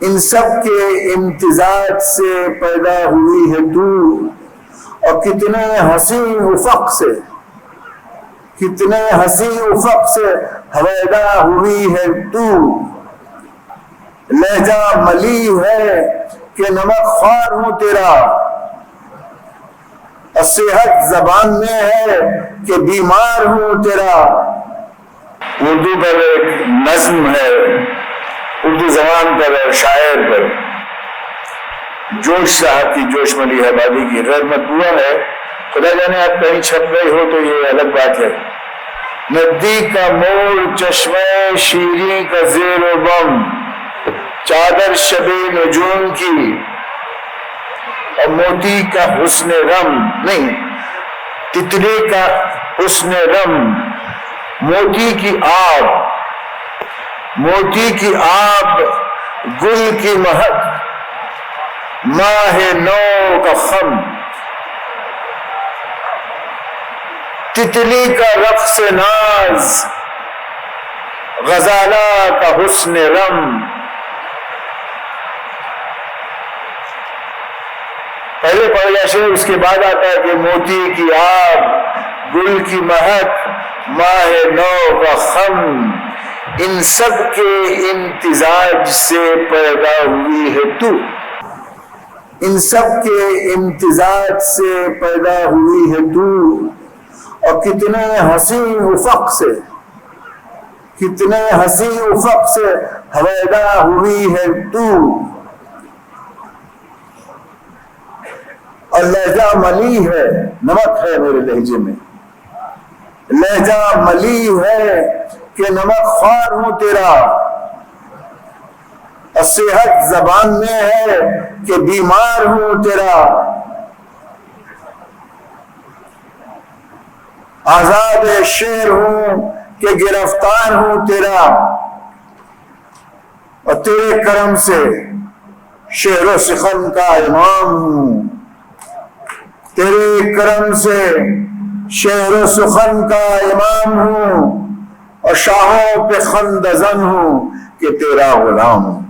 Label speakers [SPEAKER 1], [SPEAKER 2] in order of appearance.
[SPEAKER 1] ان سب کے امتزاج سے پیدا ہوئی ہے تو، اور کتنے حسین افق سے، کتنے حسین افق سے ہویدا ہوئی ہے تو، لہجہ ملی ہے کہ نمک خوار ہوں تیرا، اور صحت زبان میں ہے کہ بیمار ہوں تیرا۔ اردو پر ایک نظم ہے، اردو زبان پر اور شاعر پر، جوش صاحب کی، جوش ملی آبادی کی رحمت ہوا ہے، خدا جانے آپ کہیں چھپ گئی ہو تو یہ الگ بات ہے۔ ندی کا موڑ چشمے شیریں کا زیر و بم، چادر شب نجوم کی اور موتی کا حسن رم، نہیں تتلی کا حسن رم، موتی کی آب، موتی کی آب، گل کی مہک، ماہ نو کا خم، تتلی کا رقص ناز، غزالہ کا حسن رم۔ پہلے پہلا شعر، اس کے بعد آتا ہے کہ موتی کی آب، گل کی مہک، ماہ نو کا خم، ان سب کے امتزاج سے پیدا ہوئی ہے تو، ان سب کے امتزاج سے پیدا ہوئی ہے تو، اور کتنے حسین افق سے، کتنے حسین افق سے ہویدا ہوئی ہے تو، اور لہجہ ملی ہے، نمک ہے میرے لہجے میں، لہجہ ملی ہے کہ نمک خوار ہوں تیرا، اور صحت زبان میں ہے کہ بیمار ہوں تیرا۔ آزاد شعر ہوں کہ گرفتار ہوں تیرا، اور تیرے کرم سے شعر و سخن کا امام ہوں، تیرے کرم سے شعر و سخن کا امام ہوں، اور شاہوں پہ خندزن ہوں کہ تیرا غلام ہوں۔